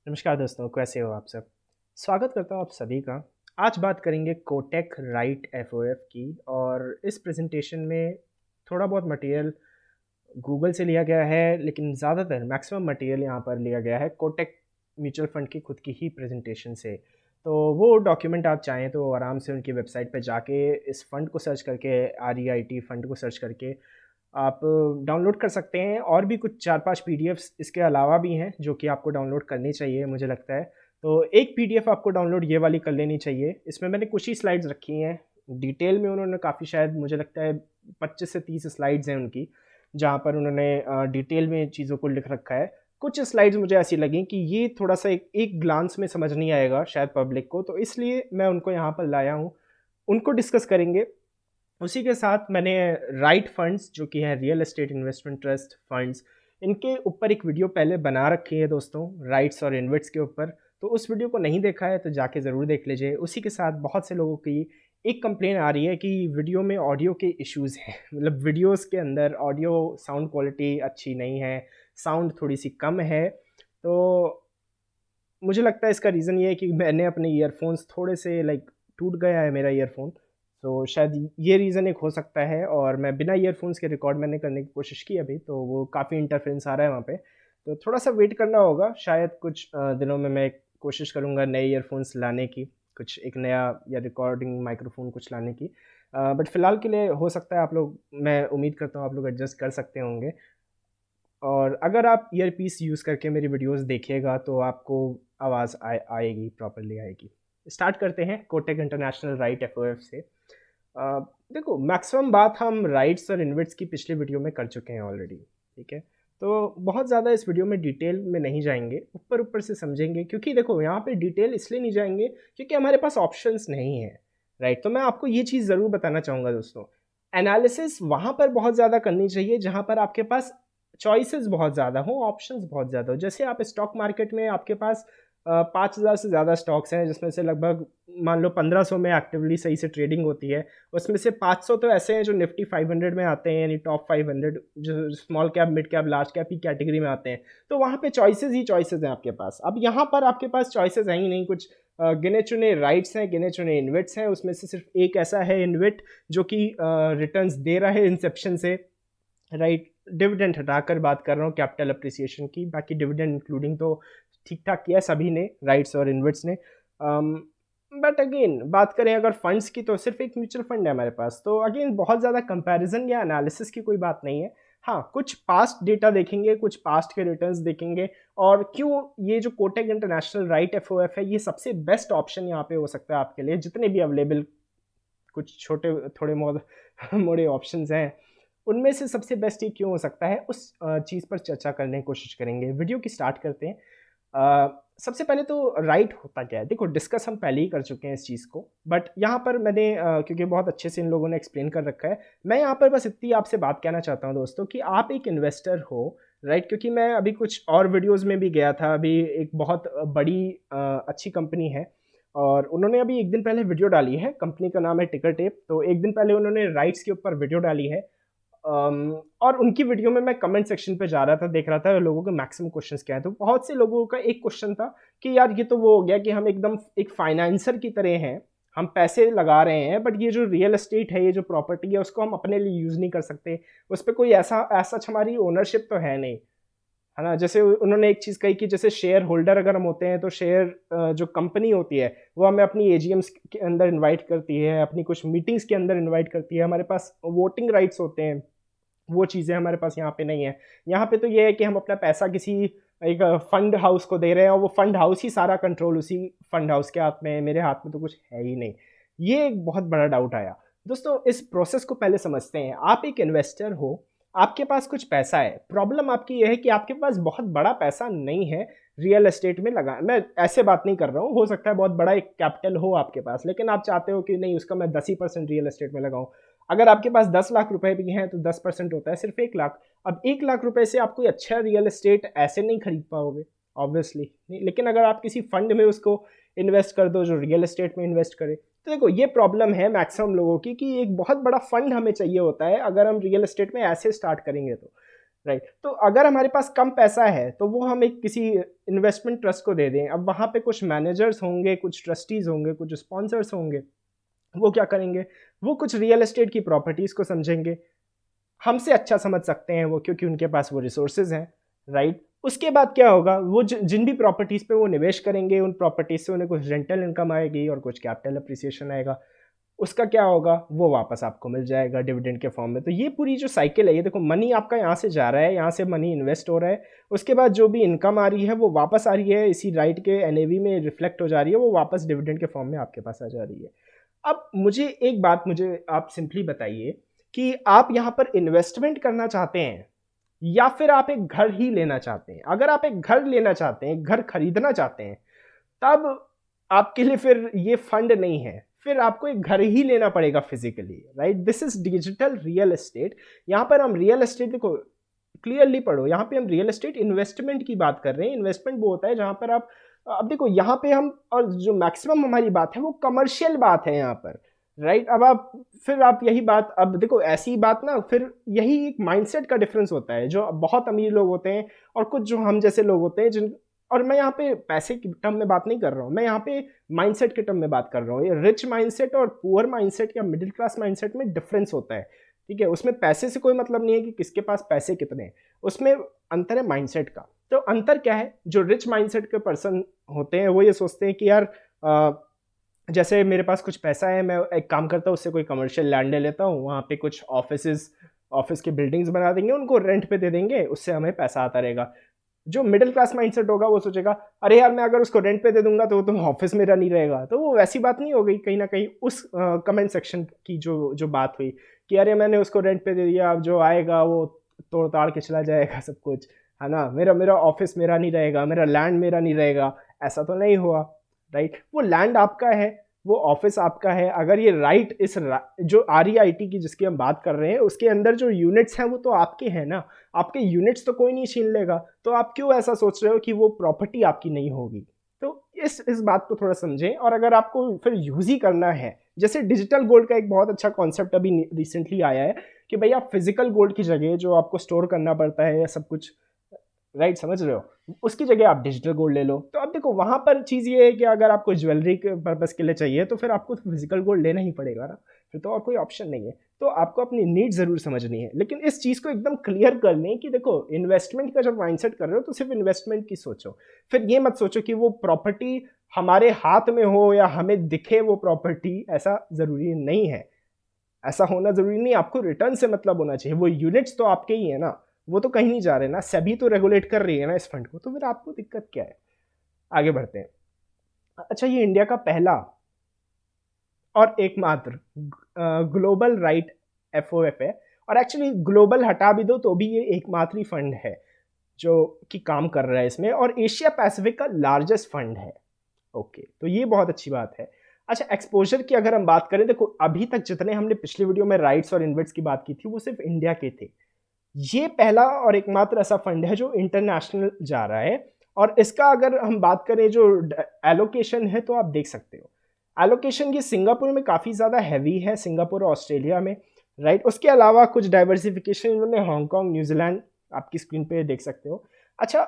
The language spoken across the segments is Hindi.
नमस्कार दोस्तों, कैसे हो आप सब? स्वागत करता हूँ आप सभी का। आज बात करेंगे कोटेक राइट एफओएफ की और इस प्रेजेंटेशन में थोड़ा बहुत मटेरियल गूगल से लिया गया है, लेकिन ज़्यादातर मैक्सिमम मटेरियल यहाँ पर लिया गया है कोटेक म्यूचुअल फंड की खुद की ही प्रेजेंटेशन से। तो वो डॉक्यूमेंट आप चाहें तो आराम से उनकी वेबसाइट पे जाके इस फंड को सर्च करके REIT फंड को सर्च करके आप डाउनलोड कर सकते हैं। और भी कुछ 4-5 पीडीएफ्स इसके अलावा भी हैं जो कि आपको डाउनलोड करनी चाहिए मुझे लगता है। तो एक पीडीएफ आपको डाउनलोड ये वाली कर लेनी चाहिए। इसमें मैंने कुछ ही स्लाइड्स रखी हैं। डिटेल में उन्होंने काफ़ी, शायद मुझे लगता है 25 से 30 स्लाइड्स हैं उनकी, जहाँ पर उन्होंने डिटेल में चीज़ों को लिख रखा है। कुछ स्लाइड्स मुझे ऐसी लगी कि ये थोड़ा-सा एक ग्लांस में समझ नहीं आएगा शायद पब्लिक को, तो इसलिए मैं उनको यहाँ पर लाया हूँ। उनको डिस्कस करेंगे। उसी के साथ मैंने राइट फंड्स जो कि हैं real estate investment trust funds, इनके ऊपर एक वीडियो पहले बना रखी है दोस्तों, राइट्स और इन्वेट्स के ऊपर। तो उस वीडियो को नहीं देखा है तो जाके ज़रूर देख लीजिए। उसी के साथ बहुत से लोगों की एक कंप्लेन आ रही है कि वीडियो में ऑडियो के इश्यूज़ हैं मतलब वीडियोस के अंदर ऑडियो साउंड क्वालिटी अच्छी नहीं है, साउंड थोड़ी सी कम है। तो मुझे लगता है इसका रीज़न ये है कि मैंने अपने ईयरफोन्स थोड़े से टूट गया है मेरा ईयरफोन। तो शायद ये रीज़न एक हो सकता है, और मैं बिना ईयरफोन्स के रिकॉर्ड मैंने करने की कोशिश की अभी, तो वो काफ़ी इंटरफेरेंस आ रहा है वहाँ पे। तो थोड़ा-सा वेट करना होगा, शायद कुछ दिनों में मैं कोशिश करूँगा नए ईयरफोन्स लाने की, कुछ एक नया या रिकॉर्डिंग माइक्रोफ़ोन कुछ लाने की। बट फ़िलहाल के लिए हो सकता है आप लोग, मैं उम्मीद करता हूँ आप लोग एडजस्ट कर सकते होंगे। और अगर आप ईयरपीस यूज़ करके मेरी वीडियोस देखिएगा तो आपको आवाज़ आएगी, प्रॉपर्ली आएगी। स्टार्ट करते हैं कोटेक इंटरनेशनल राइट एफओएफ से। देखो, मैक्सिमम बात हम राइट्स और इन्वेट्स की पिछली वीडियो में कर चुके हैं ऑलरेडी, ठीक है? तो बहुत ज़्यादा इस वीडियो में डिटेल में नहीं जाएंगे, ऊपर ऊपर से समझेंगे, क्योंकि देखो यहाँ पे डिटेल इसलिए नहीं जाएंगे क्योंकि हमारे पास ऑप्शंस नहीं है, राइट? तो मैं आपको ये चीज़ ज़रूर बताना चाहूँगा दोस्तों, एनालिसिस वहाँ पर बहुत ज़्यादा करनी चाहिए जहाँ पर आपके पास चॉइसेस बहुत ज़्यादा हों, ऑप्शंस बहुत ज़्यादा हो। जैसे आप स्टॉक मार्केट में, आपके पास 5,000 से ज़्यादा स्टॉक्स हैं, जिसमें से लगभग मान लो 1500 में एक्टिवली सही से ट्रेडिंग होती है। उसमें से 500 तो ऐसे हैं जो निफ्टी 500 में आते हैं, यानी टॉप 500 जो small cap, mid cap, large cap की कैटेगरी में आते हैं। तो वहाँ पे चॉइसेस ही चॉइसेस हैं आपके पास। अब यहाँ पर आपके पास चॉइसेस हैं ही नहीं, कुछ गिने चुने राइट्स हैं, गिने चुने इन्वेट्स हैं। उसमें से सिर्फ एक ऐसा है इन्वेट जो कि रिटर्न्स दे रहा है इंसेप्शन से, राइट? डिविडेंड हटाकर बात कर रहा हूँ कैपिटल अप्रिसिएशन की, बाकी डिविडेंड इंक्लूडिंग तो ठीक ठाक किया सभी ने, राइट्स और इन्वेट्स ने। बट अगेन बात करें अगर फंड्स की, तो सिर्फ एक म्यूचुअल फंड है हमारे पास, तो अगेन बहुत ज़्यादा कंपैरिजन या एनालिसिस की कोई बात नहीं है। हाँ, कुछ पास्ट डेटा देखेंगे, कुछ पास्ट के रिटर्न्स देखेंगे, और क्यों ये जो कोटेक इंटरनेशनल राइट एफओएफ है ये सबसे बेस्ट ऑप्शन यहाँ पे हो सकता है आपके लिए, जितने भी अवेलेबल कुछ छोटे थोड़े बहुत मोड़े ऑप्शंस हैं, उनमें से सबसे बेस्ट ये क्यों हो सकता है, उस चीज़ पर चर्चा करने की कोशिश करेंगे। वीडियो की स्टार्ट करते हैं। सबसे पहले तो राइट होता क्या है? देखो, डिस्कस हम पहले ही कर चुके हैं इस चीज़ को, बट यहाँ पर मैंने क्योंकि बहुत अच्छे से इन लोगों ने एक्सप्लेन कर रखा है, मैं यहाँ पर बस इतनी आपसे बात कहना चाहता हूँ दोस्तों कि आप एक इन्वेस्टर हो, राइट? क्योंकि मैं अभी कुछ और वीडियोज़ में भी गया था, अभी एक बहुत बड़ी अच्छी कंपनी है, और उन्होंने अभी एक दिन पहले वीडियो डाली है, कंपनी का नाम है टिकर टेप। तो एक दिन पहले उन्होंने राइट्स के ऊपर वीडियो डाली है। और उनकी वीडियो में मैं कमेंट सेक्शन पे जा रहा था, देख रहा था लोगों के मैक्सिमम क्वेश्चंस क्या है। तो बहुत से लोगों का एक क्वेश्चन था कि यार ये तो वो हो गया कि हम एकदम एक फाइनेंसर की तरह हैं, हम पैसे लगा रहे हैं, बट ये जो रियल एस्टेट है, ये जो प्रॉपर्टी है, उसको हम अपने लिए यूज़ नहीं कर सकते, उस पर कोई ऐसा ऐसा हमारी ओनरशिप तो है नहीं, है ना? जैसे उन्होंने एक चीज़ कही कि जैसे शेयर होल्डर अगर हम होते हैं, तो शेयर जो कंपनी होती है वो हमें अपनी एजीएम्स के अंदर इनवाइट करती है, अपनी कुछ मीटिंग्स के अंदर इनवाइट करती है, हमारे पास वोटिंग राइट्स होते हैं। वो चीज़ें हमारे पास यहाँ पे नहीं है। यहाँ पे तो ये है कि हम अपना पैसा किसी एक फंड हाउस को दे रहे हैं, और वो फंड हाउस ही सारा कंट्रोल उसी फंड हाउस के हाथ में है, मेरे हाथ में तो कुछ है ही नहीं। ये एक बहुत बड़ा डाउट आया। दोस्तों, इस प्रोसेस को पहले समझते हैं। आप एक इन्वेस्टर हो, आपके पास कुछ पैसा है। प्रॉब्लम आपकी ये है कि आपके पास बहुत बड़ा पैसा नहीं है रियल एस्टेट में लगा। मैं ऐसे बात नहीं कर रहा हूँ, हो सकता है बहुत बड़ा एक कैपिटल हो आपके पास, लेकिन आप चाहते हो कि नहीं, उसका मैं 10 ही % रियल एस्टेट में लगाऊं। अगर आपके पास 10 लाख रुपए भी हैं तो 10% होता है सिर्फ 1 लाख। अब 1 लाख रुपए से आप कोई अच्छा रियल एस्टेट ऐसे नहीं खरीद पाओगे, ऑब्वियसली नहीं। लेकिन अगर आप किसी फंड में उसको इन्वेस्ट कर दो जो रियल एस्टेट में इन्वेस्ट करे, तो देखो ये प्रॉब्लम है मैक्सिमम लोगों की कि एक बहुत बड़ा फंड हमें चाहिए होता है अगर हम रियल एस्टेट में ऐसे स्टार्ट करेंगे तो, राइट। तो अगर हमारे पास कम पैसा है तो वो हम एक किसी इन्वेस्टमेंट ट्रस्ट को दे दें। अब वहाँ पे कुछ मैनेजर्स होंगे, कुछ ट्रस्टीज़ होंगे, कुछ स्पॉन्सर्स होंगे। वो क्या करेंगे, वो कुछ रियल एस्टेट की प्रॉपर्टीज़ को समझेंगे। हमसे अच्छा समझ सकते हैं वो, क्योंकि उनके पास वो रिसोर्सेज हैं, राइट। उसके बाद क्या होगा, वो जिन भी प्रॉपर्टीज़ पे वो निवेश करेंगे, उन प्रॉपर्टीज़ से उन्हें कुछ रेंटल इनकम आएगी और कुछ कैपिटल अप्रिसिएशन आएगा। उसका क्या होगा, वो वापस आपको मिल जाएगा डिविडेंड के फॉर्म में। तो ये पूरी जो साइकिल है, ये देखो, मनी आपका यहाँ से जा रहा है, यहाँ से मनी इन्वेस्ट हो रहा है, उसके बाद जो भी इनकम आ रही है वो वापस आ रही है, इसी राइट के एनएवी में रिफ्लेक्ट हो जा रही है, वो वापस डिविडेंड के फॉर्म में आपके पास आ जा रही है। अब मुझे एक बात, मुझे आप सिंपली बताइए कि आप यहाँ पर इन्वेस्टमेंट करना चाहते हैं या फिर आप एक घर ही लेना चाहते हैं। अगर आप एक घर लेना चाहते हैं, एक घर खरीदना चाहते हैं, तब आपके लिए फिर ये फंड नहीं है, फिर आपको एक घर ही लेना पड़ेगा physically, right. This is digital real estate. यहाँ पर हम रियल एस्टेट, देखो क्लियरली पढ़ो, यहाँ पे हम रियल एस्टेट इन्वेस्टमेंट की बात कर रहे हैं। इन्वेस्टमेंट वो होता है जहाँ पर आप, अब देखो यहाँ पे हम, और जो मैक्सिमम हमारी बात है वो कमर्शियल बात है यहाँ पर, राइट। अब आप, फिर आप यही बात, अब देखो ऐसी बात ना, फिर यही एक माइंडसेट का डिफरेंस होता है। जो बहुत अमीर लोग होते हैं और कुछ जो हम जैसे लोग होते हैं, जिन, और मैं यहाँ पे पैसे की टर्म में बात नहीं कर रहा हूँ, मैं यहाँ पे माइंडसेट के टर्म में बात कर रहा हूँ। ये रिच माइंडसेट और पुअर माइंडसेट या मिडिल क्लास माइंडसेट में डिफरेंस होता है, ठीक है। उसमें पैसे से कोई मतलब नहीं है कि किसके पास पैसे कितने हैं, उसमें अंतर है माइंडसेट का। तो अंतर क्या है, जो रिच माइंडसेट के पर्सन होते हैं वो ये सोचते हैं कि यार जैसे मेरे पास कुछ पैसा है, मैं एक काम करता हूँ, उससे कोई कमर्शियल लैंड ले लेता हूँ, वहाँ पे कुछ ऑफिस की बिल्डिंग्स बना देंगे, उनको रेंट पे दे देंगे, उससे हमें पैसा आता रहेगा। जो मिडिल क्लास माइंडसेट होगा वो सोचेगा, अरे यार मैं अगर उसको रेंट पे दे दूंगा तो ऑफिस मेरा नहीं रहेगा। तो वो वैसी बात नहीं हो गई, कहीं ना कहीं उस कमेंट सेक्शन की जो जो बात हुई कि अरे मैंने उसको रेंट पे दे दिया, अब जो आएगा वो तोड़ ताड़ के चला जाएगा सब कुछ, है ना, मेरा मेरा ऑफिस मेरा नहीं रहेगा, मेरा लैंड मेरा नहीं रहेगा। ऐसा तो नहीं हुआ, राइट। वो लैंड आपका है, वो ऑफिस आपका है। अगर ये राइट जो REIT की जिसकी हम बात कर रहे हैं, उसके अंदर जो यूनिट्स हैं वो तो आपके हैं ना, आपके यूनिट्स तो कोई नहीं छीन लेगा। तो आप क्यों ऐसा सोच रहे हो कि वो प्रॉपर्टी आपकी नहीं होगी। तो इस बात को थोड़ा समझें। और अगर आपको फिर यूज ही करना है, जैसे डिजिटल गोल्ड का एक बहुत अच्छा कॉन्सेप्ट अभी रिसेंटली आया है कि भाई आप फिजिकल गोल्ड की जगह, जो आपको स्टोर करना पड़ता है या सब कुछ, राइट, समझ रहे हो, उसकी जगह आप डिजिटल गोल्ड ले लो। तो अब देखो वहां पर चीज़ ये है कि अगर आपको ज्वेलरी के पर्पज़ के लिए चाहिए तो फिर आपको फिजिकल गोल्ड लेना ही पड़ेगा ना, फिर तो और कोई ऑप्शन नहीं है। तो आपको अपनी नीड ज़रूर समझनी है, लेकिन इस चीज़ को एकदम क्लियर कर लें कि देखो इन्वेस्टमेंट का जब माइंडसेट कर रहे हो तो सिर्फ इन्वेस्टमेंट की सोचो। फिर ये मत सोचो कि वो प्रॉपर्टी हमारे हाथ में हो या हमें दिखे वो प्रॉपर्टी, ऐसा ज़रूरी नहीं है। ऐसा होना ज़रूरी नहीं, आपको रिटर्न से मतलब होना चाहिए। वो यूनिट्स तो आपके ही है ना, वो तो कहीं नहीं जा रहे ना, सेबी तो रेगुलेट कर रही है ना इस फंड को, तो फिर आपको दिक्कत क्या है। आगे बढ़ते हैं। अच्छा, ये इंडिया का पहला और एकमात्र ग्लोबल राइट FOF है। और एक्चुअली ग्लोबल हटा भी दो तो भी ये एकमात्र ही फंड है जो कि काम कर रहा है इसमें, और एशिया पैसिफिक का लार्जेस्ट फंड है। ओके, तो ये बहुत अच्छी बात है। अच्छा, एक्सपोजर की अगर हम बात करें, देखो अभी तक जितने हमने पिछले वीडियो में राइट्स और इन्वेट्स की बात की थी वो सिर्फ इंडिया के थे। ये पहला और एकमात्र ऐसा फंड है जो इंटरनेशनल जा रहा है। और इसका अगर हम बात करें जो एलोकेशन है, तो आप देख सकते हो एलोकेशन ये सिंगापुर में काफ़ी ज़्यादा हैवी है, सिंगापुर और ऑस्ट्रेलिया में, राइट। उसके अलावा कुछ डाइवर्सिफिकेशन इन्होंने हांगकांग, न्यूजीलैंड, आपकी स्क्रीन पे देख सकते हो। अच्छा,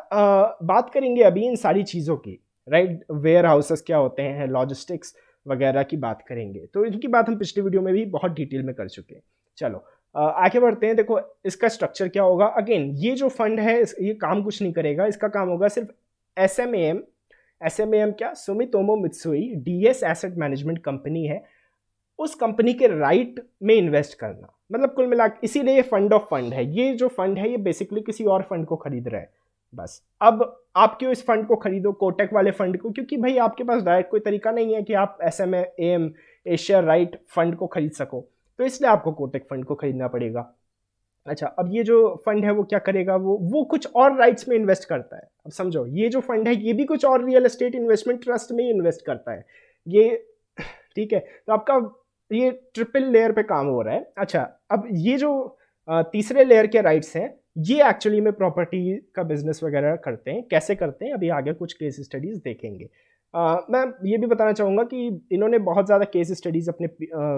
बात करेंगे अभी इन सारी चीज़ों की, राइट। वेयर हाउसेस क्या होते हैं, लॉजिस्टिक्स वगैरह की बात करेंगे, तो इनकी बात हम पिछले वीडियो में भी बहुत डिटेल में कर चुके हैं। चलो आगे बढ़ते हैं। देखो इसका स्ट्रक्चर क्या होगा। अगेन ये जो फंड है ये काम कुछ नहीं करेगा, इसका काम होगा सिर्फ SMAM क्या, Sumitomo Mitsui DS asset management company है, उस कंपनी के राइट में इन्वेस्ट करना। मतलब कुल मिला, इसीलिए ये फंड ऑफ फंड है। ये जो फंड है ये बेसिकली किसी और फंड को खरीद रहा है बस। अब आप क्यों इस फंड को खरीदो, कोटक वाले फंड को, क्योंकि भाई आपके पास डायरेक्ट कोई तरीका नहीं है कि आप SMAM एशिया राइट फंड को खरीद सको, तो इसलिए आपको कोटक फंड को खरीदना पड़ेगा। अच्छा, अब ये जो फंड है वो क्या करेगा, वो कुछ और राइट्स में इन्वेस्ट करता है। अब समझो, ये जो फंड है ये भी कुछ और रियल एस्टेट इन्वेस्टमेंट ट्रस्ट में इन्वेस्ट करता है ये, ठीक है। तो आपका ये ट्रिपल लेयर पे काम हो रहा है। अच्छा, अब ये जो तीसरे लेयर के राइट्स हैं, ये एक्चुअली में प्रॉपर्टी का बिजनेस वगैरह करते हैं। कैसे करते हैं, अभी आगे कुछ केस स्टडीज़ देखेंगे। मैं ये भी बताना चाहूँगा कि इन्होंने बहुत ज़्यादा केस स्टडीज़ अपने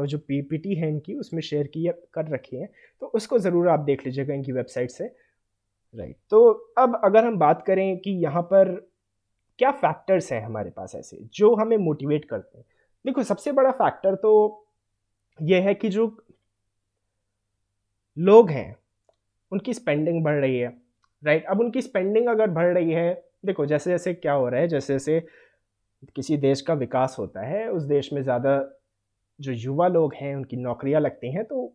जो PPT है इनकी उसमें शेयर की कर रखी हैं, तो उसको ज़रूर आप देख लीजिएगा इनकी वेबसाइट से। राइट। तो अब अगर हम बात करें कि यहाँ पर क्या फैक्टर्स हैं हमारे पास ऐसे जो हमें मोटिवेट करते हैं। देखो सबसे बड़ा फैक्टर तो ये है कि जो लोग हैं उनकी स्पेंडिंग बढ़ रही है। राइट, अब उनकी स्पेंडिंग अगर बढ़ रही है, देखो जैसे जैसे क्या हो रहा है, जैसे जैसे किसी देश का विकास होता है उस देश में ज़्यादा जो युवा लोग हैं उनकी नौकरियां लगती हैं, तो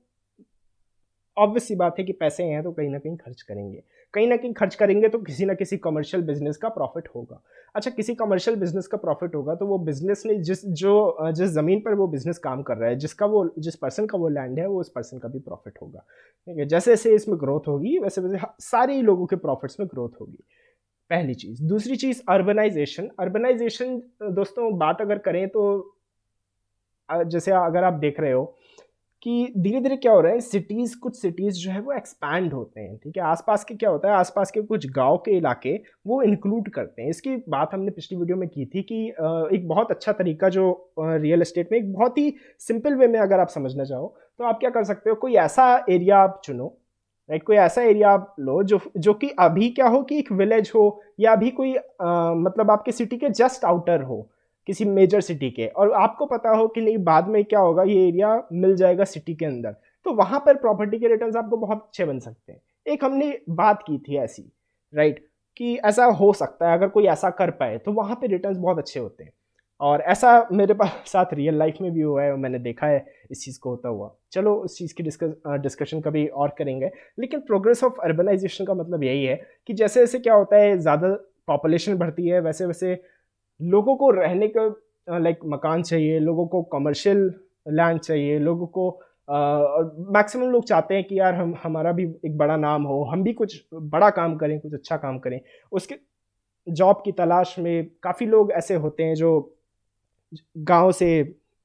ऑब्वियस सी बात है कि पैसे हैं तो कहीं ना कहीं खर्च करेंगे। कहीं ना कहीं खर्च करेंगे तो किसी ना किसी कमर्शियल बिजनेस का प्रॉफिट होगा। अच्छा, किसी कमर्शियल बिजनेस का प्रॉफिट होगा तो वो बिजनेस ने जिस ज़मीन पर वो बिजनेस काम कर रहा है, जिस पर्सन का वो लैंड है, वो उस पर्सन का भी प्रॉफिट होगा। ठीक है, जैसे जैसे इसमें ग्रोथ होगी वैसे वैसे सारे ही लोगों के प्रॉफिट्स में ग्रोथ होगी। पहली चीज़। दूसरी चीज़ अर्बनाइजेशन। अर्बनाइजेशन दोस्तों बात अगर करें तो जैसे अगर आप देख रहे हो कि धीरे धीरे क्या हो रहा है, सिटीज़, कुछ सिटीज़ जो है वो एक्सपैंड होते हैं। ठीक है, आसपास के क्या होता है, आसपास के कुछ गांव के इलाके वो इंक्लूड करते हैं। इसकी बात हमने पिछली वीडियो में की थी कि एक बहुत अच्छा तरीका जो रियल एस्टेट में एक बहुत ही सिंपल वे में अगर आप समझना चाहो तो आप क्या कर सकते हो, कोई ऐसा एरिया आप चुनो। राइट, कोई ऐसा एरिया आप लो जो कि अभी क्या हो कि एक विलेज हो, या अभी कोई मतलब आपके सिटी के जस्ट आउटर हो, किसी मेजर सिटी के, और आपको पता हो कि नहीं बाद में क्या होगा, ये एरिया मिल जाएगा सिटी के अंदर, तो वहां पर प्रॉपर्टी के रिटर्न्स आपको बहुत अच्छे बन सकते हैं। एक हमने बात की थी ऐसी, राइट, कि ऐसा हो सकता है अगर कोई ऐसा कर पाए तो वहां पे रिटर्न्स बहुत अच्छे होते हैं। और ऐसा मेरे पास साथ रियल लाइफ में भी हुआ है और मैंने देखा है इस चीज़ को होता हुआ। चलो उस चीज़ की डिस्कशन कभी और करेंगे। लेकिन प्रोग्रेस ऑफ अर्बनाइजेशन का मतलब यही है कि जैसे जैसे क्या होता है, ज़्यादा पॉपुलेशन बढ़ती है वैसे वैसे लोगों को रहने का लाइक मकान चाहिए, लोगों को कमर्शियल लैंड चाहिए, लोगों को मैक्सिमम लोग चाहते हैं कि यार हम हमारा भी एक बड़ा नाम हो, हम भी कुछ बड़ा काम करें, कुछ अच्छा काम करें। उसके जॉब की तलाश में काफ़ी लोग ऐसे होते हैं जो गांव से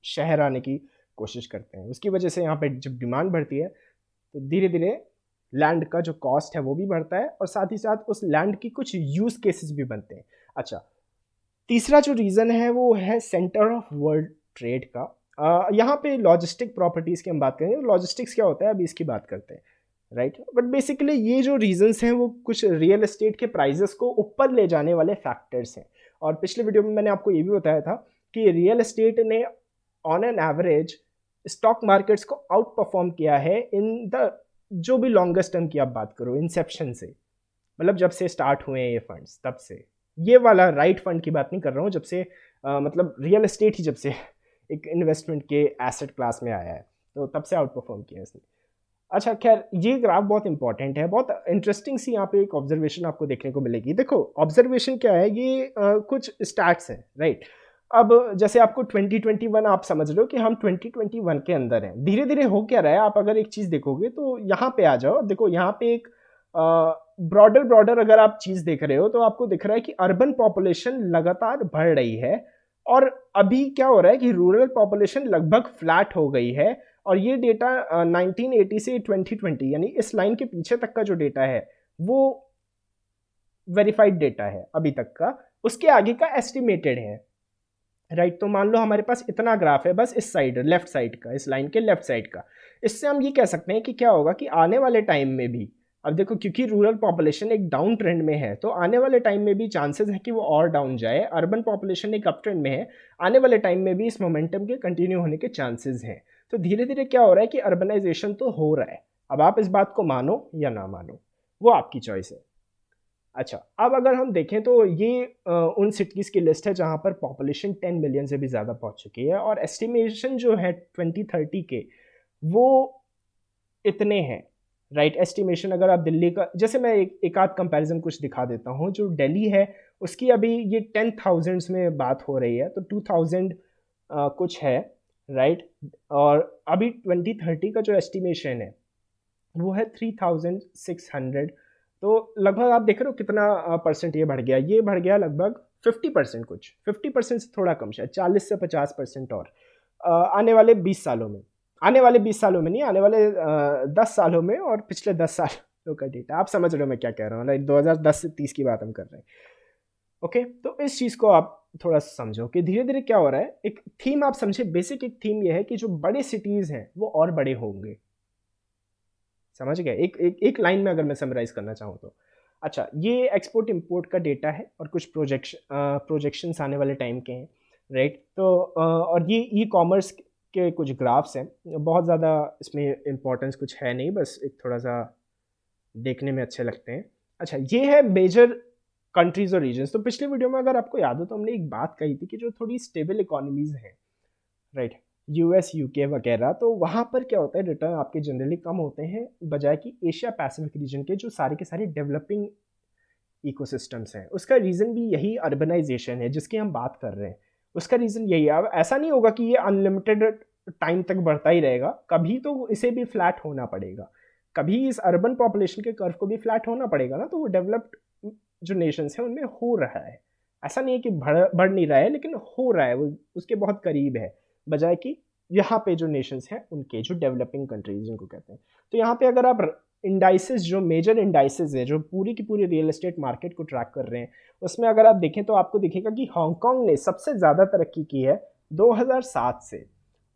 शहर आने की कोशिश करते हैं। उसकी वजह से यहाँ पे जब डिमांड बढ़ती है तो धीरे धीरे लैंड का जो कॉस्ट है वो भी बढ़ता है, और साथ ही साथ उस लैंड की कुछ यूज केसेस भी बनते हैं। अच्छा, तीसरा जो रीज़न है वो है सेंटर ऑफ वर्ल्ड ट्रेड का। यहाँ पे लॉजिस्टिक प्रॉपर्टीज़ की हम बात करेंगे। लॉजिस्टिक्स क्या होता है अभी इसकी बात करते हैं, राइट। बट बेसिकली ये जो रीजंस हैं वो कुछ रियल एस्टेट के प्राइजेस को ऊपर ले जाने वाले फैक्टर्स हैं। और पिछले वीडियो में मैंने आपको ये भी बताया था कि रियल एस्टेट ने on an average stock markets को आउट परफॉर्म किया है इन द जो भी लॉन्गेस्ट टर्म की आप बात करो, इंसेप्शन से, मतलब जब से स्टार्ट हुए हैं ये फंड्स तब से। ये वाला राइट फंड की बात नहीं कर रहा हूँ, जब से मतलब रियल एस्टेट ही जब से एक इन्वेस्टमेंट के एसेट क्लास में आया है तो तब से आउट परफॉर्म किया इसने। अच्छा खैर, ये ग्राफ बहुत इंपॉर्टेंट है, बहुत इंटरेस्टिंग सी यहाँ पे एक ऑब्जर्वेशन आपको देखने को मिलेगी। देखो ऑब्जर्वेशन क्या है, ये कुछ स्टैट्स हैं, राइट। अब जैसे आपको 2021 आप समझ लो कि हम 2021 के अंदर हैं। धीरे धीरे हो क्या रहा है, आप अगर एक चीज़ देखोगे तो यहाँ पे आ जाओ, देखो यहाँ पे एक ब्रॉडर ब्रॉडर अगर आप चीज़ देख रहे हो तो आपको दिख रहा है कि अर्बन पॉपुलेशन लगातार बढ़ रही है, और अभी क्या हो रहा है कि रूरल पॉपुलेशन लगभग फ्लैट हो गई है। और ये डेटा 1980 से 2020 यानी इस लाइन के पीछे तक का जो डेटा है वो वेरीफाइड डेटा है अभी तक का, उसके आगे का एस्टिमेटेड है, राइट। तो मान लो हमारे पास इतना ग्राफ है बस इस साइड लेफ्ट साइड का, इस लाइन के लेफ्ट साइड का। इससे हम ये कह सकते हैं कि क्या होगा कि आने वाले टाइम में भी, अब देखो क्योंकि रूरल पॉपुलेशन एक डाउन ट्रेंड में है तो आने वाले टाइम में भी चांसेस है कि वो और डाउन जाए। अर्बन पॉपुलेशन एक अप ट्रेंड में है, आने वाले टाइम में भी इस मोमेंटम के कंटिन्यू होने के चांसेस हैं। तो धीरे धीरे क्या हो रहा है कि अर्बनाइजेशन तो हो रहा है। अब आप इस बात को मानो या ना मानो वो आपकी चॉइस है। अच्छा, अब अगर हम देखें तो ये उन सिटीज़ की लिस्ट है जहाँ पर पॉपुलेशन 10 मिलियन से भी ज़्यादा पहुँच चुकी है, और एस्टिमेशन जो है 2030 के वो इतने हैं, राइट। एस्टिमेशन अगर आप दिल्ली का, जैसे मैं एक आध कंपैरिजन कुछ दिखा देता हूँ, जो दिल्ली है उसकी अभी ये 10,000s में बात हो रही है, तो 2000 कुछ है, राइट। और अभी 2030 का जो एस्टिमेशन है वो है 3600। तो लगभग आप देख रहे हो कितना परसेंट ये बढ़ गया, ये बढ़ गया लगभग 50%, कुछ 50% से थोड़ा कम, शायद 40 से 50% और आने वाले 20 सालों में। आने वाले 20 सालों में नहीं, आने वाले 10 सालों में, और पिछले 10 सालों का डेटा आप समझ रहे हो मैं क्या कह रहा हूँ, लाइक 2010 से 30 की बात हम कर रहे हैं। ओके, तो इस चीज़ को आप थोड़ा समझो कि धीरे धीरे क्या हो रहा है। एक थीम आप समझे, बेसिक एक थीम ये है कि जो बड़े सिटीज़ हैं वो और बड़े होंगे। समझ गए, एक एक एक लाइन में अगर मैं समराइज करना चाहूँ तो अच्छा, ये एक्सपोर्ट इंपोर्ट का डेटा है और कुछ प्रोजेक्शंस आने वाले टाइम के हैं, राइट। तो और ये ई कॉमर्स के कुछ ग्राफ्स हैं, बहुत ज़्यादा इसमें इम्पोर्टेंस कुछ है नहीं, बस एक थोड़ा सा देखने में अच्छे लगते हैं। अच्छा, ये है मेजर कंट्रीज़ और रीजन्स। तो पिछले वीडियो में अगर आपको याद हो तो हमने एक बात कही थी कि जो थोड़ी स्टेबल इकोनॉमीज़ हैं, राइट, यूएस यूके वगैरह, तो वहाँ पर क्या होता है, रिटर्न आपके जनरली कम होते हैं बजाय कि एशिया पैसिफिक रीजन के जो सारे के सारे डेवलपिंग इकोसिस्टम्स हैं। उसका रीज़न भी यही अर्बनाइजेशन है जिसकी हम बात कर रहे हैं। उसका रीज़न यही है। अब ऐसा नहीं होगा कि ये अनलिमिटेड टाइम तक बढ़ता ही रहेगा, कभी तो इसे भी फ्लैट होना पड़ेगा, कभी इस अर्बन पॉपुलेशन के कर्व को भी फ्लैट होना पड़ेगा ना। तो वो डेवलप्ड जो नेशंस हैं उनमें हो रहा है, ऐसा नहीं है कि बढ़ नहीं रहा है, लेकिन हो रहा है, वो उसके बहुत करीब है, बजाय कि यहाँ पे जो नेशंस हैं उनके, जो डेवलपिंग कंट्रीज जिनको कहते हैं। तो यहाँ पे अगर आप इंडाइसेस, जो मेजर इंडाइसेस है जो पूरी की पूरी रियल एस्टेट मार्केट को ट्रैक कर रहे हैं, उसमें अगर आप देखें तो आपको दिखेगा कि हांगकांग ने सबसे ज़्यादा तरक्की की है 2007 से।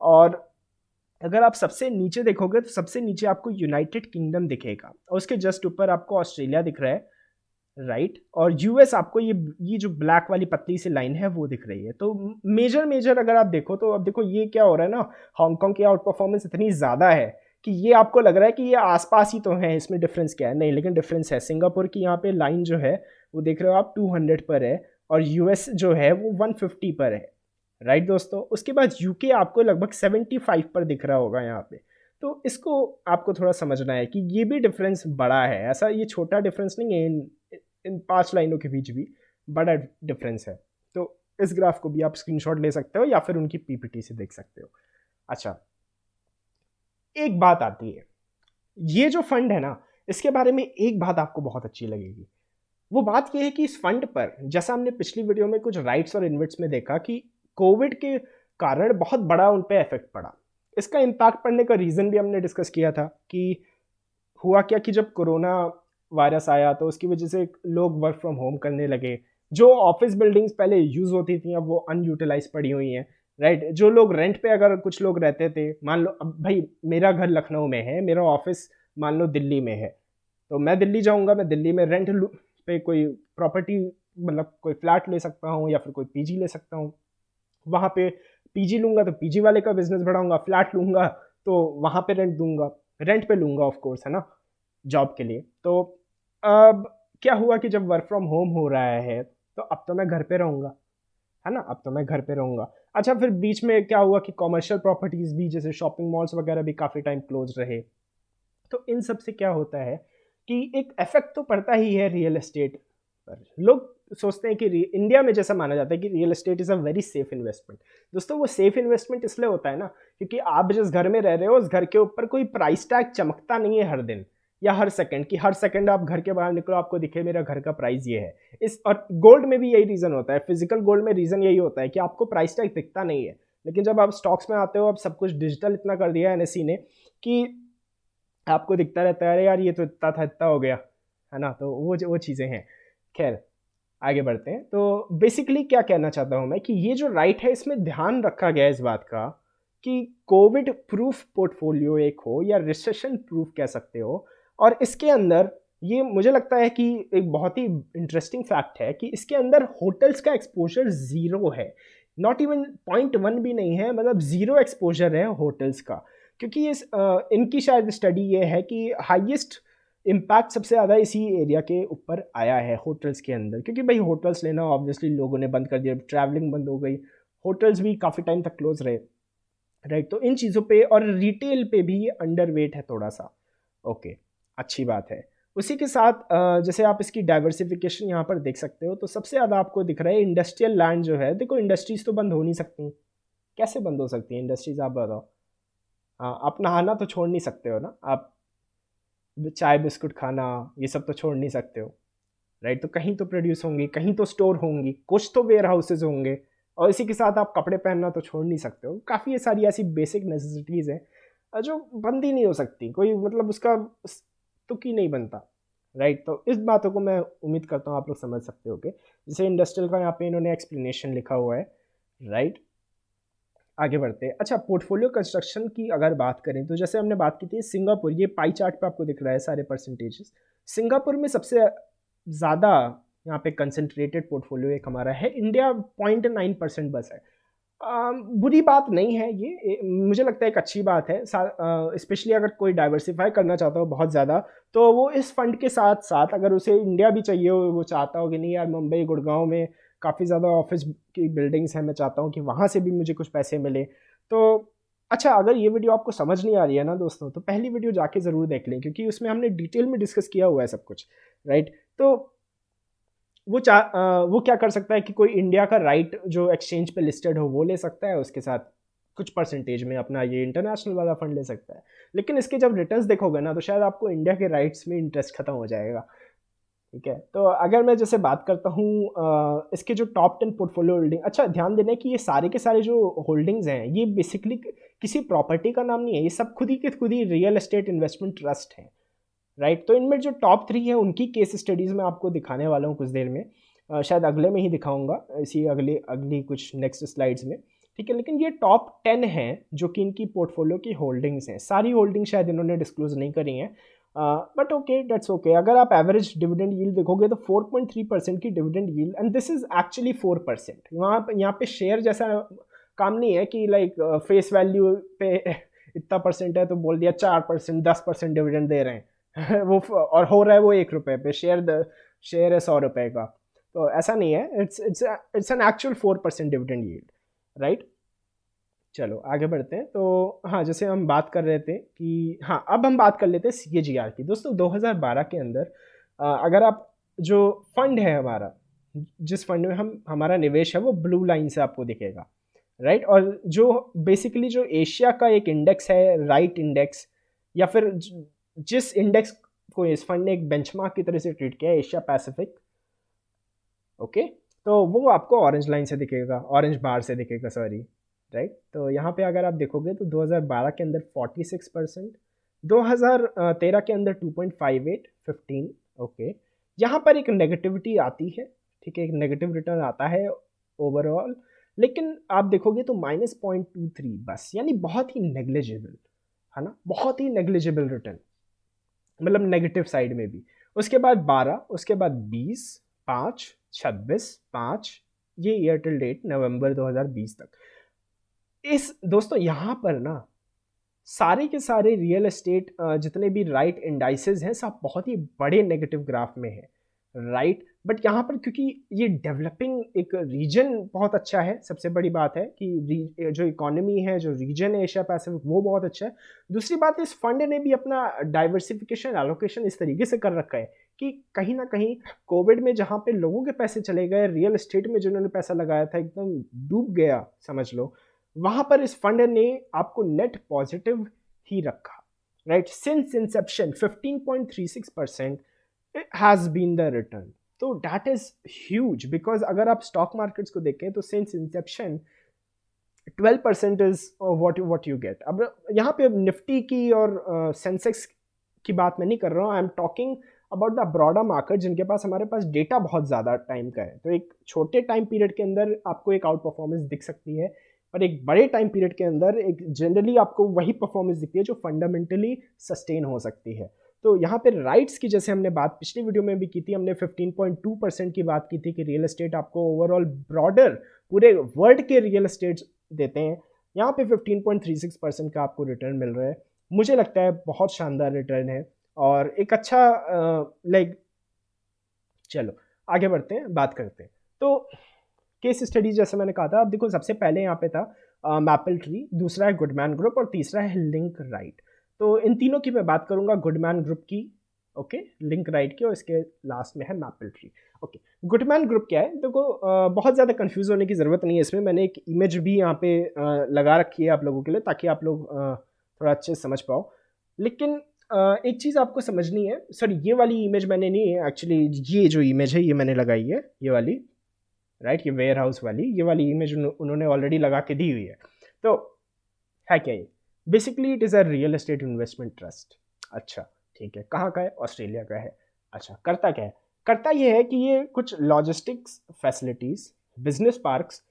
और अगर आप सबसे नीचे देखोगे तो सबसे नीचे आपको यूनाइटेड किंगडम दिखेगा और उसके जस्ट ऊपर आपको ऑस्ट्रेलिया दिख रहा है, राइट। और यूएस आपको ये जो ब्लैक वाली पतली सी लाइन है वो दिख रही है। तो मेजर अगर आप देखो तो अब देखो ये क्या हो रहा है ना, हांगकांग की आउट परफॉर्मेंस इतनी ज़्यादा है कि ये आपको लग रहा है कि ये आसपास ही तो है, इसमें डिफरेंस क्या है, नहीं, लेकिन डिफरेंस है। सिंगापुर की यहाँ पे लाइन जो है वो देख रहे हो आप 200 पर है और यूएस जो है वो 150 पर है, राइट दोस्तों। उसके बाद यूके आपको लगभग 75 पर दिख रहा होगा यहाँ पे। तो इसको आपको थोड़ा समझना है कि ये भी डिफरेंस बड़ा है, ऐसा ये छोटा डिफरेंस नहीं है। इन 5 लाइनों के बीच भी बड़ा डिफरेंस है। तो इस ग्राफ को भी आप स्क्रीनशॉट ले सकते हो या फिर उनकी पीपीटी से देख सकते हो। अच्छा, एक बात आती है, ये जो फंड है ना, इसके बारे में एक बात आपको बहुत अच्छी लगेगी। वो बात ये है कि इस फंड पर, जैसा हमने पिछली वीडियो में कुछ राइट्स और इन्वेट्स में देखा कि कोविड के कारण बहुत बड़ा उन पर इफेक्ट पड़ा। इसका इम्पैक्ट पड़ने का रीज़न भी हमने डिस्कस किया था कि हुआ क्या कि जब कोरोना वायरस आया तो उसकी वजह से लोग वर्क फ्रॉम होम करने लगे। जो ऑफिस बिल्डिंग्स पहले यूज़ होती थी अब वो अनयूटिलाइज पड़ी हुई हैं, राइट। जो लोग रेंट पे अगर कुछ लोग रहते थे, मान लो अब भाई मेरा घर लखनऊ में है, मेरा ऑफिस मान लो दिल्ली में है, तो मैं दिल्ली जाऊंगा, मैं दिल्ली में रेंट पे कोई प्रॉपर्टी, मतलब कोई फ्लैट ले सकता हूँ या फिर कोई पीजी ले सकता हूँ। वहाँ पे पीजी लूंगा तो पीजी वाले का बिजनेस बढ़ाऊंगा, फ्लैट लूंगा तो वहाँ पे रेंट दूंगा, रेंट पे लूंगा ऑफ कोर्स, है ना, जॉब के लिए। तो अब क्या हुआ कि जब वर्क फ्रॉम होम हो रहा है तो अब तो मैं घर पे रहूँगा, है ना, अब तो मैं घर पे रहूँगा। अच्छा, फिर बीच में क्या हुआ कि कॉमर्शियल प्रॉपर्टीज़ भी, जैसे शॉपिंग मॉल्स वगैरह भी काफ़ी टाइम क्लोज रहे। तो इन सब से क्या होता है कि एक इफेक्ट तो पड़ता ही है रियल एस्टेट पर। लोग सोचते हैं कि इंडिया में जैसा माना जाता है कि real estate is a very safe investment. दोस्तों, वो सेफ इन्वेस्टमेंट इसलिए होता है ना क्योंकि आप जिस घर में रह रहे हो उस घर के ऊपर कोई प्राइस टैग चमकता नहीं है हर दिन या हर सेकंड, कि हर सेकंड आप घर के बाहर निकलो आपको दिखे मेरा घर का प्राइस ये है। इस और गोल्ड में भी यही रीज़न होता है, फिजिकल गोल्ड में रीज़न यही होता है कि आपको प्राइस टैग दिखता नहीं है। लेकिन जब आप स्टॉक्स में आते हो, अब सब कुछ डिजिटल इतना कर दिया है एनएससी ने कि आपको दिखता रहता है, अरे यार ये तो इतना था, इतना हो गया, है ना। तो वो चीज़ें हैं। खैर, आगे बढ़ते हैं। तो बेसिकली क्या कहना चाहता हूँ मैं कि ये जो राइट है इसमें ध्यान रखा गया है इस बात का कि कोविड प्रूफ पोर्टफोलियो एक हो या रिसेशन प्रूफ कह सकते हो। और इसके अंदर ये मुझे लगता है कि एक बहुत ही इंटरेस्टिंग फैक्ट है कि इसके अंदर होटल्स का एक्सपोजर ज़ीरो है, नॉट इवन 0.1 भी नहीं है, मतलब ज़ीरो एक्सपोजर है होटल्स का। क्योंकि इनकी शायद स्टडी ये है कि हाईएस्ट इम्पैक्ट सबसे ज़्यादा इसी एरिया के ऊपर आया है होटल्स के अंदर, क्योंकि भाई होटल्स लेना ऑब्वियसली लोगों ने बंद कर दिया, ट्रैवलिंग बंद हो गई, होटल्स भी काफ़ी टाइम तक क्लोज रहे, राइट। तो इन चीज़ों पे और रिटेल पे भी ये अंडर वेट है थोड़ा सा। ओके, अच्छी बात है। उसी के साथ जैसे आप इसकी डाइवर्सिफिकेशन यहाँ पर देख सकते हो, तो सबसे ज़्यादा आपको दिख रहा है इंडस्ट्रियल लैंड जो है। देखो, इंडस्ट्रीज़ तो बंद हो नहीं सकती, कैसे बंद हो सकती हैं इंडस्ट्रीज़, आप बताओ। हाँ, आप नहाना तो छोड़ नहीं सकते हो ना, आप चाय बिस्कुट खाना ये सब तो छोड़ नहीं सकते हो, राइट। तो कहीं तो प्रोड्यूस होंगी, कहीं तो स्टोर होंगी, कुछ तो वेयर हाउसेज होंगे, और इसी के साथ आप कपड़े पहनना तो छोड़ नहीं सकते हो। काफ़ी सारी ऐसी बेसिक नेसेसिटीज़ हैं जो बंद ही नहीं हो सकती, कोई मतलब उसका तुक ही नहीं बनता, राइट। तो इस बातों को मैं उम्मीद करता हूँ आप लोग समझ सकते हो कि जैसे इंडस्ट्रियल का यहाँ पे इन्होंने एक्सप्लेनेशन लिखा हुआ है, राइट। आगे बढ़ते हैं। अच्छा, पोर्टफोलियो कंस्ट्रक्शन की अगर बात करें तो जैसे हमने बात की थी सिंगापुर, ये पाई चार्ट पे आपको दिख रहा है सारे परसेंटेजेस। सिंगापुर में सबसे ज़्यादा यहाँ पे कंसंट्रेटेड पोर्टफोलियो एक हमारा है, इंडिया 0.9% बस है। बुरी बात नहीं है ये, मुझे लगता है एक अच्छी बात है, स्पेशली अगर कोई डाइवर्सिफाई करना चाहता हो बहुत ज़्यादा, तो वो इस फंड के साथ साथ अगर उसे इंडिया भी चाहिए हो, वो चाहता हो कि नहीं यार मुंबई गुड़गांव में काफ़ी ज़्यादा ऑफिस की बिल्डिंग्स हैं, मैं चाहता हूँ कि वहाँ से भी मुझे कुछ पैसे मिले, तो अच्छा, अगर ये वीडियो आपको समझ नहीं आ रही है ना दोस्तों, तो पहली वीडियो जाके ज़रूर देख लें, क्योंकि उसमें हमने डिटेल में डिस्कस किया हुआ है सब कुछ, राइट। तो वो क्या कर सकता है कि कोई इंडिया का राइट जो एक्सचेंज पे लिस्टेड हो वो ले सकता है, उसके साथ कुछ परसेंटेज में अपना ये इंटरनेशनल वाला फंड ले सकता है। लेकिन इसके जब रिटर्न्स देखोगे ना, तो शायद आपको इंडिया के राइट्स में इंटरेस्ट खत्म हो जाएगा। ठीक है, तो अगर मैं जैसे बात करता हूँ इसके जो टॉप 10 पोर्टफोलियो होल्डिंग, अच्छा ध्यान देना है कि ये सारे के सारे जो होल्डिंग्स हैं ये बेसिकली किसी प्रॉपर्टी का नाम नहीं है, ये सब खुद ही के खुद ही रियल एस्टेट इन्वेस्टमेंट ट्रस्ट है, राइट। तो इनमें जो टॉप 3 है उनकी केस स्टडीज़ मैं आपको दिखाने वाला हूँ कुछ देर में, शायद अगले में ही दिखाऊंगा, इसी अगली कुछ नेक्स्ट स्लाइड्स में, ठीक है। लेकिन ये टॉप 10 हैं जो कि इनकी पोर्टफोलियो की होल्डिंग्स हैं, सारी होल्डिंग शायद इन्होंने डिस्क्लोज नहीं करी हैं, बट ओके दैट्स ओके। अगर आप एवरेज डिविडेंड यील्ड देखोगे तो 4.3% की dividend yield, and this is actually 4%। यहाँ पे शेयर जैसा काम नहीं है कि लाइक फेस वैल्यू पे इतना परसेंट है तो बोल दिया 4%, 10% डिविडेंड दे रहे हैं वो और हो रहा है वो 1 रुपये पे, शेयर है 100 रुपये का, तो ऐसा नहीं है, it's an actual 4% dividend yield, right. चलो आगे बढ़ते हैं। तो हाँ, जैसे हम बात कर रहे थे कि हाँ, अब हम बात कर लेते हैं CAGR की। दोस्तों 2012 के अंदर अगर आप जो फंड है हमारा, जिस फंड में हम हमारा निवेश है वो ब्लू लाइन से आपको दिखेगा, राइट। और जो बेसिकली जो एशिया का एक इंडेक्स है, राइट इंडेक्स, या फिर जिस इंडेक्स को इस फंड ने एक बेंचमार्क की तरह से ट्रीट किया है, एशिया पैसिफिक, ओके, तो वो आपको ऑरेंज लाइन से दिखेगा, ऑरेंज बार से दिखेगा, सॉरी, राइट। तो यहाँ पे अगर आप देखोगे तो 2012 के अंदर 46%, 2013 के अंदर 2.58, 15, ओके। यहाँ पर एक नेगेटिविटी आती है, ठीक है, एक नेगेटिव रिटर्न आता है ओवरऑल, लेकिन आप देखोगे तो -0.23 बस, यानी बहुत ही नेग्लिजिबल, है ना, बहुत ही नेग्लिजिबल रिटर्न, मतलब नेगेटिव साइड में भी। उसके बाद 12, उसके बाद 20, 5, 26, 5, ये ईयर टिल डेट नवंबर 2020 तक। इस दोस्तों यहाँ पर ना सारे के सारे रियल एस्टेट जितने भी राइट इंडाइसेस हैं सब बहुत ही बड़े नेगेटिव ग्राफ में है, राइट। बट यहाँ पर क्योंकि ये डेवलपिंग एक रीजन बहुत अच्छा है, सबसे बड़ी बात है कि जो इकोनॉमी है, जो रीजन है एशिया पैसिफिक, वो बहुत अच्छा है। दूसरी बात, इस फंड ने भी अपना डाइवर्सिफिकेशन एलोकेशन इस तरीके से कर रखा है कि कहीं ना कहीं कोविड में जहाँ पे लोगों के पैसे चले गए, रियल एस्टेट में जिन्होंने पैसा लगाया था एकदम डूब गया समझ लो, वहां पर इस फंड ने आपको नेट पॉजिटिव ही रखा, right. Since inception 15.36% has been the return, तो दैट इज ह्यूज, बिकॉज अगर आप स्टॉक मार्केट्स को देखें तो since inception 12% is what you get. अब यहाँ पे निफ्टी की और सेंसेक्स की बात मैं नहीं कर रहा हूँ, I am talking about the broader market, जिनके पास हमारे पास डेटा बहुत ज़्यादा टाइम का है, तो एक छोटे टाइम पीरियड के अंदर आपको एक आउट परफॉर्मेंस दिख सकती है, पर एक बड़े टाइम पीरियड के अंदर एक जनरली आपको वही परफॉर्मेंस दिखती है जो फंडामेंटली सस्टेन हो सकती है। तो यहाँ पे राइट्स की जैसे हमने बात पिछली वीडियो में भी की थी, हमने 15.2% की बात की थी कि रियल एस्टेट आपको ओवरऑल ब्रॉडर पूरे वर्ल्ड के रियल एस्टेट देते हैं, यहाँ पे 15.36% का आपको रिटर्न मिल रहा है। मुझे लगता है बहुत शानदार रिटर्न है और एक अच्छा लाइक, चलो आगे बढ़ते हैं, बात करते हैं। तो केस स्टडीज जैसे मैंने कहा था, अब देखो सबसे पहले यहाँ पे था मैपल ट्री, दूसरा है गुडमैन ग्रुप और तीसरा है लिंक राइट। तो इन तीनों की मैं बात करूंगा, गुडमैन ग्रुप की, ओके, लिंक राइट की, और इसके लास्ट में है maple tree, okay. Goodman group क्या है, देखो बहुत ज़्यादा कंफ्यूज होने की ज़रूरत नहीं है इसमें, मैंने एक इमेज भी यहाँ पे लगा रखी है आप लोगों के लिए ताकि आप लोग थोड़ा अच्छे से समझ पाओ। लेकिन एक चीज़ आपको समझनी है, सॉरी ये वाली इमेज मैंने नहीं है एक्चुअली, ये जो इमेज है ये मैंने लगाई है, ये वाली, राइट, ये वेयर हाउस वाली, ये वाली इमेज उन्होंने ऑलरेडी लगा के दी हुई है। तो है क्या ये, basically it is a real estate investment trust. अच्छा ठीक है, कहाँ का है, ऑस्ट्रेलिया का है। अच्छा करता क्या है, करता ये है कि ये कुछ लॉजिस्टिक्स फैसिलिटीज़, बिजनेस पार्क्स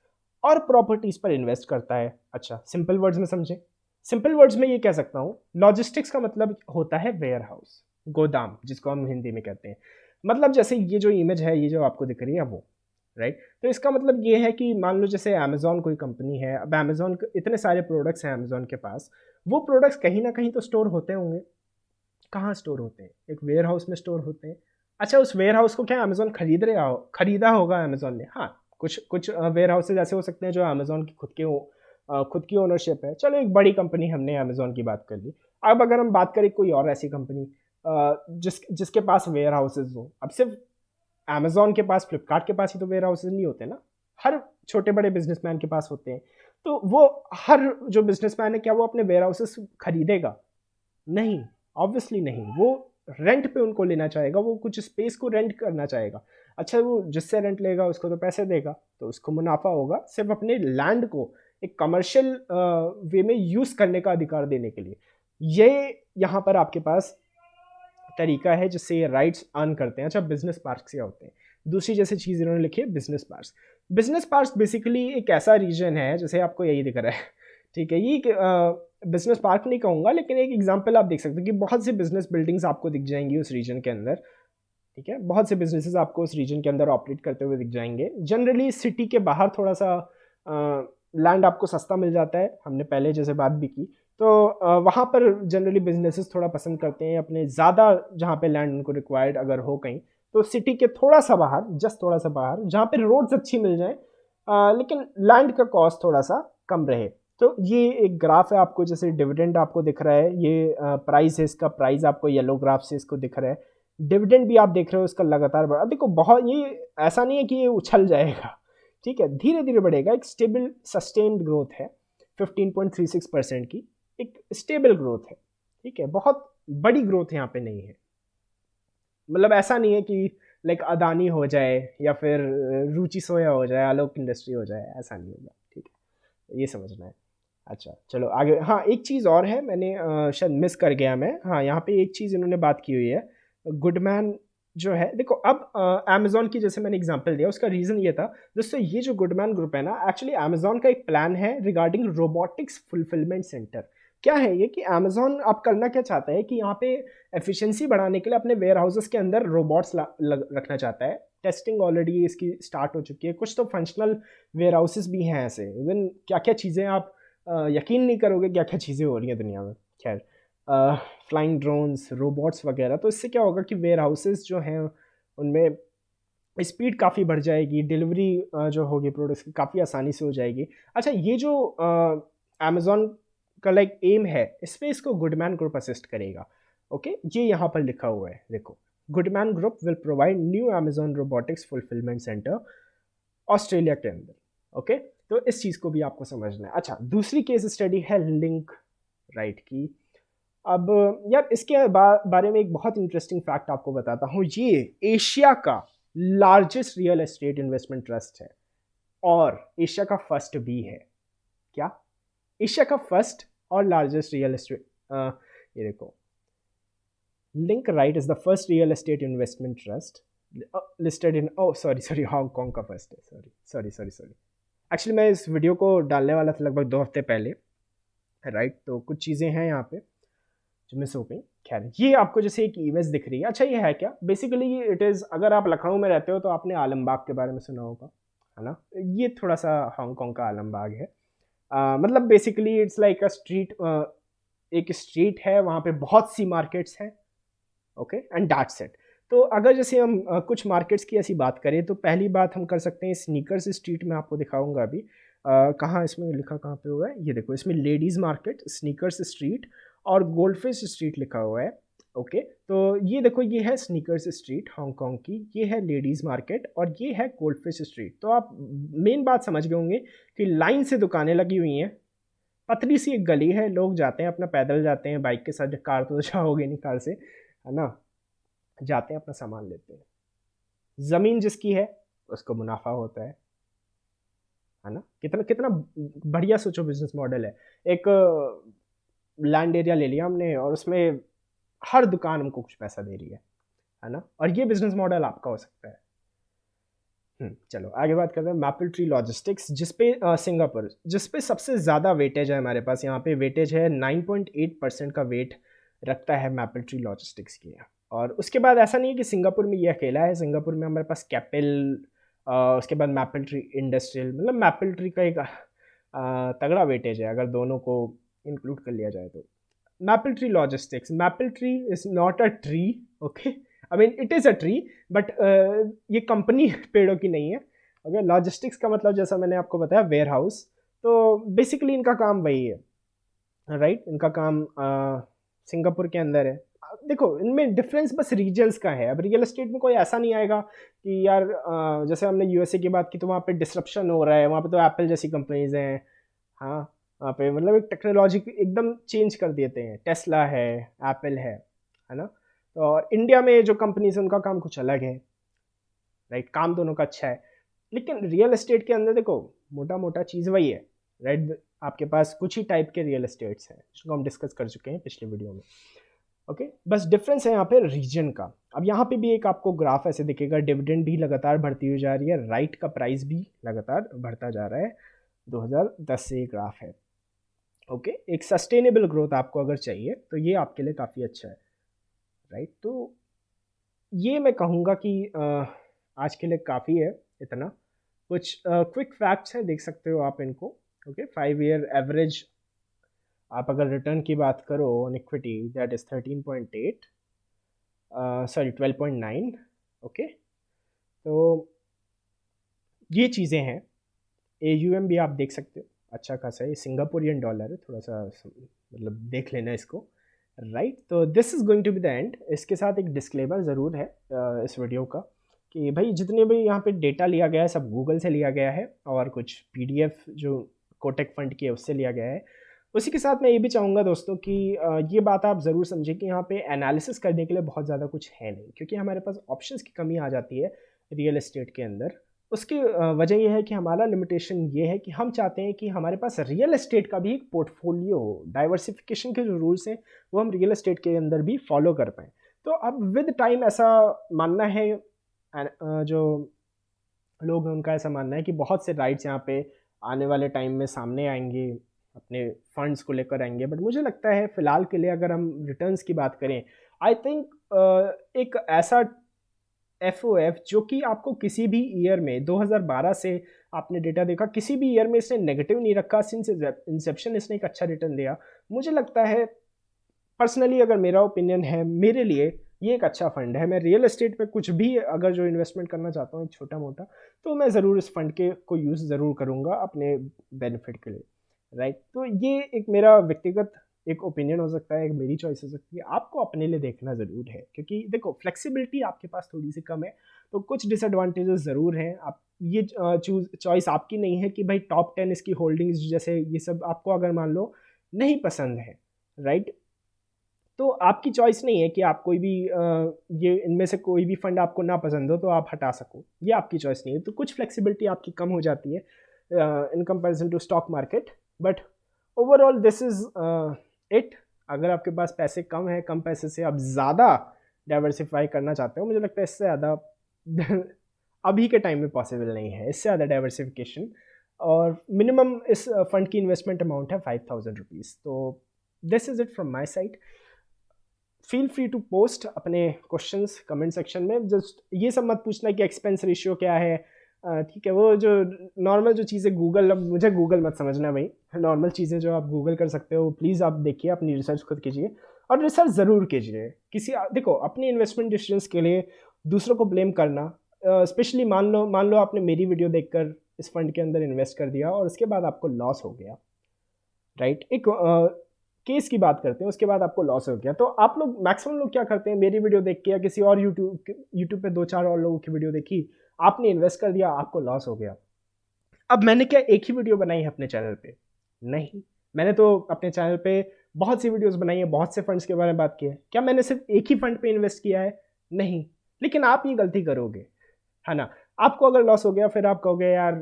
और प्रॉपर्टीज़ पर इन्वेस्ट करता है। अच्छा सिंपल वर्ड्स में समझे, सिंपल वर्ड्स में ये कह सकता हूँ, लॉजिस्टिक्स का मतलब होता है वेयर हाउस, गोदाम जिसको हम हिंदी में कहते हैं, मतलब जैसे ये जो इमेज है, ये जो आपको दिख रही है वो, राइट। तो इसका मतलब ये है कि मान लो जैसे अमेज़ॉन कोई कंपनी है, अब अमेज़ॉन इतने सारे प्रोडक्ट्स हैं अमेज़ॉन के पास, वो प्रोडक्ट्स कहीं ना कहीं तो स्टोर होते होंगे। कहाँ स्टोर होते हैं? एक वेयर हाउस में स्टोर होते हैं। अच्छा, उस वेयर हाउस को क्या अमेज़ॉन खरीदा होगा अमेज़ॉन ने? हाँ, कुछ कुछ वेयर हाउसेज ऐसे हो सकते हैं जो अमेज़ॉन की खुद की ओनरशिप है। चलो, एक बड़ी कंपनी हमने अमेज़ॉन की बात कर ली। अब अगर हम बात करें कोई और ऐसी कंपनी जिसके पास वेयर हाउसेज हो। अब सिर्फ अमेज़ॉन के पास, फ्लिपकार्ट के पास ही तो वेयर हाउसेज नहीं होते ना, हर छोटे बड़े बिजनेसमैन के पास होते हैं। तो वो हर जो बिजनेसमैन है, क्या वो अपने वेयर हाउसेज खरीदेगा? नहीं, ऑब्वियसली नहीं। वो रेंट पे उनको लेना चाहेगा, वो कुछ स्पेस को रेंट करना चाहेगा। अच्छा, वो जिससे रेंट लेगा उसको तो पैसे देगा, तो उसको मुनाफा होगा सिर्फ अपने लैंड को एक कमर्शियल वे में यूज़ करने का अधिकार देने के लिए। ये यहाँ पर आपके पास तरीका है जिससे ये राइट्स अर्न करते हैं। अच्छा, बिजनेस पार्क से होते हैं। दूसरी जैसे चीज़ इन्होंने लिखी है business park. Business park basically एक ऐसा रीजन है, जैसे आपको यही दिख रहा है, ठीक है। ये बिजनेस पार्क नहीं कहूँगा, लेकिन एक एग्जांपल आप देख सकते हो कि बहुत सी बिजनेस बिल्डिंग्स आपको दिख जाएंगी उस रीजन के अंदर, ठीक है। बहुत से बिजनेसेस आपको उस रीजन के अंदर ऑपरेट करते हुए दिख जाएंगे। जनरली सिटी के बाहर थोड़ा सा लैंड आपको सस्ता मिल जाता है, हमने पहले जैसे बात भी की। तो वहाँ पर जनरली बिजनेसेस थोड़ा पसंद करते हैं अपने ज़्यादा, जहाँ पे लैंड उनको रिक्वायर्ड अगर हो कहीं, तो सिटी के थोड़ा सा बाहर, जस्ट थोड़ा सा बाहर, जहाँ पे रोड्स अच्छी मिल जाए, लेकिन लैंड का कॉस्ट थोड़ा सा कम रहे। तो ये एक ग्राफ है आपको, जैसे डिविडेंड आपको दिख रहा है, ये प्राइस है, इसका प्राइस आपको येलो ग्राफ से इसको दिख रहा है। डिविडेंड भी आप देख रहे हो इसका लगातार बढ़ा। देखो, बहुत ये ऐसा नहीं है कि ये उछल जाएगा, ठीक है, धीरे धीरे बढ़ेगा। एक स्टेबल सस्टेन्ड ग्रोथ है 15.36% की, एक स्टेबल ग्रोथ है, ठीक है। बहुत बड़ी ग्रोथ यहाँ पे नहीं है। मतलब ऐसा नहीं है कि लाइक अदानी हो जाए या फिर रुचि सोया हो जाए, आलोक इंडस्ट्री हो जाए, ऐसा नहीं होगा, ठीक है, ये समझना है। अच्छा, चलो आगे। हाँ, एक चीज़ और है, मैंने शायद मिस कर गया मैं। हाँ, यहाँ पे एक चीज़ इन्होंने बात की हुई है, गुडमैन जो है। देखो, अब अमेज़ॉन की जैसे मैंने एग्जांपल दिया, उसका रीज़न ये था दोस्तों, ये जो गुडमैन ग्रुप है ना, एक्चुअली अमेज़ॉन का एक प्लान है रिगार्डिंग रोबोटिक्स फुलफिलमेंट सेंटर। क्या है ये कि अमेज़ॉन अब करना क्या चाहता है कि यहाँ पे एफिशिएंसी बढ़ाने के लिए अपने वेयर हाउसेस के अंदर रोबोट्स रखना चाहता है। टेस्टिंग ऑलरेडी इसकी स्टार्ट हो चुकी है, कुछ तो फंक्शनल वेयर हाउसेस भी हैं ऐसे। इवन क्या क्या चीज़ें आप यकीन नहीं करोगे क्या क्या चीज़ें हो रही हैं दुनिया में। खैर, फ्लाइंग ड्रोन्स, रोबोट्स वगैरह, तो इससे क्या होगा कि वेयर हाउसेस जो हैं उनमें स्पीड काफ़ी बढ़ जाएगी, डिलीवरी जो होगी प्रोडक्ट्स की काफ़ी आसानी से हो जाएगी। अच्छा, ये जो अमेज़ॉन का लाइक एम है, इस पे इसको गुडमैन ग्रुप असिस्ट करेगा। ओके, ये यहाँ पर लिखा हुआ है, देखो, Goodman group will provide new Amazon robotics fulfilment centre Australia के अंदर। ओके, तो इस चीज़ को भी आपको समझना है। अच्छा, दूसरी केस स्टडी है लिंक राइट की। अब यार, इसके बारे में एक बहुत इंटरेस्टिंग फैक्ट आपको बताता हूँ। ये एशिया का largest real estate investment trust है और एशिया का फर्स्ट भी है। क्या? एशिया का फर्स्ट और लार्जेस्ट रियल एस्टेट, ये देखो, Link REIT is the first real estate investment trust listed in, oh sorry, Hong Kong का फर्स्ट है, सॉरी। एक्चुअली मैं इस वीडियो को डालने वाला था लगभग 2 हफ्ते पहले, राइट। तो कुछ चीज़ें हैं यहाँ पे जो मिस हो गई। खैर, ये आपको जैसे एक इमेज दिख रही है। अच्छा, ये है क्या? बेसिकली इट इज़, अगर आप लखनऊ में रहते हो तो आपने आलमबाग के बारे में सुना होगा, है ना। ये थोड़ा सा हांगकॉन्ग का आलमबाग है। मतलब basically it's like a street, एक स्ट्रीट है, वहाँ पे बहुत सी मार्केट्स हैं। Okay, and that's it. तो अगर जैसे हम कुछ मार्केट्स की ऐसी बात करें, तो पहली बात हम कर सकते हैं स्नीकर्स स्ट्रीट में, आपको दिखाऊंगा अभी। कहाँ इसमें लिखा, कहाँ पे हुआ है, ये देखो, इसमें लेडीज़ मार्केट, स्नीकर्स स्ट्रीट और गोल्डफिश स्ट्रीट लिखा हुआ है। ओके, तो ये देखो, ये है स्नीकर्स स्ट्रीट हांगकॉन्ग की, ये है लेडीज़ मार्केट और ये है गोल्डफिश स्ट्रीट। तो आप मेन बात समझ गए होंगे कि लाइन से दुकानें लगी हुई हैं, पतली सी एक गली है, लोग जाते हैं अपना, पैदल जाते हैं, बाइक के साथ, कार तो जाओगे नहीं कार से, है ना, जाते हैं अपना सामान लेते हैं। ज़मीन जिसकी है उसको मुनाफा होता है ना। कितना कितना बढ़िया सोचो, बिजनेस मॉडल है। एक लैंड एरिया ले लिया हमने और उसमें हर दुकान हमको कुछ पैसा दे रही है ना। और ये बिजनेस मॉडल आपका हो सकता है। चलो आगे बात करते हैं मैपल ट्री लॉजिस्टिक्स, जिसपे सिंगापुर, जिसपे सबसे ज़्यादा वेटेज है हमारे पास। यहाँ पे वेटेज है 9.8% का वेट रखता है मैपल ट्री लॉजिस्टिक्स की। और उसके बाद ऐसा नहीं है कि सिंगापुर में ये अकेला है, सिंगापुर में हमारे पास कैपिल, उसके बाद मैपल ट्री इंडस्ट्रियल, मतलब मैपल ट्री का एक तगड़ा वेटेज है अगर दोनों को इंक्लूड कर लिया जाए तो। Maple tree logistics, maple tree is not a tree, okay, I mean it is a tree, but ये कंपनी पेड़ों की नहीं है। ओके, लॉजिस्टिक्स का मतलब जैसा मैंने आपको बताया वेयर हाउस, तो बेसिकली इनका काम वही है, राइट। इनका काम सिंगापुर के अंदर है। देखो इनमें डिफरेंस बस रीजन्स का है। अब रियल एस्टेट में कोई ऐसा नहीं आएगा कि यार जैसे हमने यूएसए की बात की तो वहाँ पे डिसरप्शन हो रहा है, वहाँ पे तो एप्पल जैसी कंपनीज हैं, हाँ, वहाँ पे मतलब एक टेक्नोलॉजी एकदम चेंज कर देते हैं, टेस्ला है, एप्पल है ना। तो और इंडिया में जो कंपनीज है उनका काम कुछ अलग है, राइट, काम दोनों का अच्छा है। लेकिन रियल एस्टेट के अंदर देखो मोटा मोटा चीज़ वही है, राइट। आपके पास कुछ ही टाइप के रियल एस्टेट्स हैं जिसको हम डिस्कस कर चुके हैं पिछले वीडियो में, ओके। बस डिफरेंस है यहाँ पे रीजन का। अब यहाँ पे भी एक आपको ग्राफ ऐसे दिखेगा, डिविडेंड भी लगातार बढ़ती हुई जा रही है, राइट का प्राइस भी लगातार बढ़ता जा रहा है, 2010 से ये ग्राफ है, ओके। एक सस्टेनेबल ग्रोथ आपको अगर चाहिए तो ये आपके लिए काफ़ी अच्छा है, राइट। तो ये मैं कहूँगा कि आज के लिए काफ़ी है इतना। कुछ क्विक फैक्ट्स हैं, देख सकते हो आप इनको, ओके। 5 ईयर एवरेज आप अगर रिटर्न की बात करो on equity, that is 13.8, sorry 12.9, okay. तो ये चीज़ें हैं। AUM भी आप देख सकते हो अच्छा खासा है, ये सिंगापुरियन डॉलर है, थोड़ा सा मतलब देख लेना इसको, राइट। तो this is going to be the end. इसके साथ एक डिस्क्लेमर ज़रूर है इस वीडियो का कि भाई जितने भी यहाँ पे डेटा लिया गया है सब गूगल से लिया गया है और कुछ PDF जो कोटेक फंड की है उससे लिया गया है। उसी के साथ मैं ये भी चाहूँगा दोस्तों कि ये बात आप ज़रूर समझें कि यहाँ पे एनालिसिस करने के लिए बहुत ज़्यादा कुछ है नहीं, क्योंकि हमारे पास ऑप्शंस की कमी आ जाती है रियल एस्टेट के अंदर। उसकी वजह यह है कि हमारा लिमिटेशन ये है कि हम चाहते हैं कि हमारे पास रियल एस्टेट का भी एक पोर्टफोलियो हो, डाइवर्सिफिकेशन के जो रूल्स हैं वो हम रियल एस्टेट के अंदर भी फॉलो कर पाएँ। तो अब विद टाइम ऐसा मानना है, जो लोग हैं उनका ऐसा मानना है कि बहुत से राइट्स यहाँ पे आने वाले टाइम में सामने आएंगे, अपने फंड्स को लेकर आएंगे। बट मुझे लगता है फ़िलहाल के लिए अगर हम रिटर्न्स की बात करें, आई थिंक एक ऐसा FOF जो कि आपको किसी भी ईयर में 2012 से आपने डेटा देखा, किसी भी ईयर में इसने नेगेटिव नहीं रखा, सिंस इंसेप्शन इसने एक अच्छा रिटर्न दिया। मुझे लगता है पर्सनली, अगर मेरा ओपिनियन है, मेरे लिए ये एक अच्छा फंड है। मैं रियल एस्टेट पे कुछ भी अगर जो इन्वेस्टमेंट करना चाहता हूँ छोटा मोटा, तो मैं ज़रूर इस फंड के को यूज़ ज़रूर करूँगा अपने बेनिफिट के लिए, राइट। तो ये एक मेरा व्यक्तिगत एक ओपिनियन हो सकता है, एक मेरी चॉइस हो सकती है। आपको अपने लिए देखना ज़रूर है, क्योंकि देखो फ्लेक्सिबिलिटी आपके पास थोड़ी सी कम है, तो कुछ डिसएडवांटेजेस ज़रूर हैं। आप ये चॉइस आपकी नहीं है कि भाई टॉप 10 इसकी होल्डिंग्स जैसे ये सब आपको अगर मान लो नहीं पसंद है, राइट। तो आपकी चॉइस नहीं है कि आप कोई भी ये इनमें से कोई भी फंड आपको ना पसंद हो तो आप हटा सको, ये आपकी चॉइस नहीं है। तो कुछ फ्लेक्सिबिलिटी आपकी कम हो जाती है in comparison to stock market, but overall this is it. अगर आपके पास पैसे कम है, कम पैसे से आप ज़्यादा डाइवर्सिफाई करना चाहते हो, मुझे लगता है इससे ज़्यादा अभी के टाइम में पॉसिबल नहीं है इससे ज़्यादा डाइवर्सिफिकेशन। और मिनिमम इस फंड की इन्वेस्टमेंट अमाउंट है 5,000 रुपीज़। तो this is it from my side. Feel free to post अपने क्वेश्चंस कमेंट सेक्शन में। जस्ट ये सब मत पूछना कि एक्सपेंस रेशियो क्या है, ठीक है, वो जो नॉर्मल जो चीज़ें गूगल, अब मुझे गूगल मत समझना भाई, नॉर्मल चीज़ें जो आप गूगल कर सकते हो प्लीज़ आप देखिए, अपनी रिसर्च खुद कीजिए और रिसर्च ज़रूर कीजिए। किसी देखो अपनी इन्वेस्टमेंट डिसीजंस के लिए दूसरों को ब्लेम करना, स्पेशली मान लो आपने मेरी वीडियो देखकर इस फंड के अंदर इन्वेस्ट कर दिया और उसके बाद आपको लॉस हो गया, राइट। एक केस की बात करते हैं, उसके बाद आपको लॉस हो गया, तो आप लोग मैक्सिमम लोग क्या करते हैं, मेरी वीडियो देख के या किसी और यूट्यूब पे 2-4 और लोगों की वीडियो देखी, आपने इन्वेस्ट कर दिया, आपको लॉस हो गया। अब मैंने क्या एक ही वीडियो बनाई है अपने चैनल पे? नहीं, मैंने तो अपने चैनल पे बहुत सी वीडियोस बनाई है, बहुत से फंड्स के बारे में बात की है। क्या मैंने सिर्फ एक ही फंड पे इन्वेस्ट किया है? नहीं। लेकिन आप ये गलती करोगे, है ना। आपको अगर लॉस हो गया फिर आप कहोगे यार,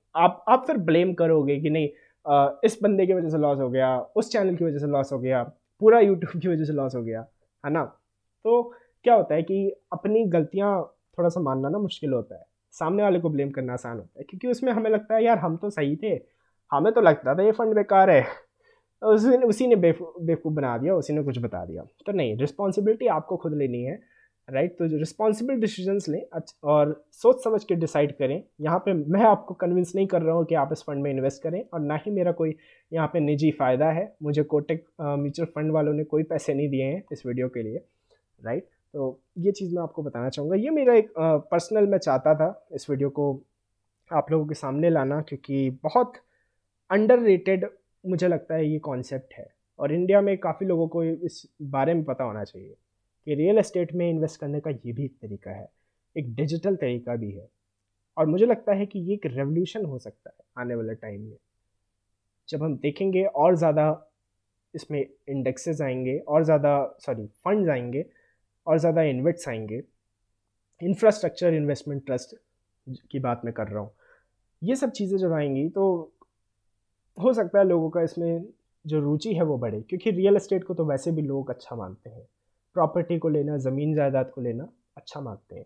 आप फिर ब्लेम करोगे कि नहीं इस बंदे की वजह से लॉस हो गया, उस चैनल की वजह से लॉस हो गया, पूरा यूट्यूब की वजह से लॉस हो गया, है ना। तो क्या होता है कि अपनी गलतियाँ थोड़ा सा मानना ना मुश्किल होता है, सामने वाले को ब्लेम करना आसान होता है, क्योंकि उसमें हमें लगता है यार हम तो सही थे, हमें तो लगता था ये फंड बेकार है, उसी ने बेवकूफ़ बना दिया, उसी ने कुछ बता दिया। तो नहीं, रिस्पॉन्सिबिलिटी आपको खुद लेनी है, राइट। तो जो रिस्पॉन्सिबल डिसीजंस लें और सोच समझ के डिसाइड करें। यहाँ पे मैं आपको कन्विंस नहीं कर रहा हूँ कि आप इस फंड में इन्वेस्ट करें, और ना ही मेरा कोई यहाँ पे निजी फ़ायदा है। मुझे कोटक म्यूचुअल फंड वालों ने कोई पैसे नहीं दिए हैं इस वीडियो के लिए, राइट। तो ये चीज़ मैं आपको बताना चाहूँगा। ये मेरा एक पर्सनल, मैं चाहता था इस वीडियो को आप लोगों के सामने लाना, क्योंकि बहुत अंडररेटेड मुझे लगता है ये कॉन्सेप्ट है, और इंडिया में काफ़ी लोगों को इस बारे में पता होना चाहिए कि रियल एस्टेट में इन्वेस्ट करने का ये भी एक तरीका है, एक डिजिटल तरीका भी है। और मुझे लगता है कि ये एक रेवोल्यूशन हो सकता है आने वाले टाइम में, जब हम देखेंगे और ज़्यादा इसमें इंडेक्सेस आएंगे, और ज़्यादा फंड्स आएंगे, और ज़्यादा इन्वेस्ट्स आएंगे। इंफ्रास्ट्रक्चर इन्वेस्टमेंट ट्रस्ट की बात मैं कर रहा हूँ। ये सब चीज़ें जब आएंगी तो हो सकता है लोगों का इसमें जो रुचि है वो बढ़े, क्योंकि रियल एस्टेट को तो वैसे भी लोग अच्छा मानते हैं। प्रॉपर्टी को लेना, ज़मीन जायदाद को लेना अच्छा मानते हैं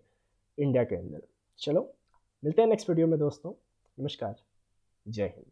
इंडिया के अंदर। चलो, मिलते हैं नेक्स्ट वीडियो में दोस्तों। नमस्कार, जय हिंद।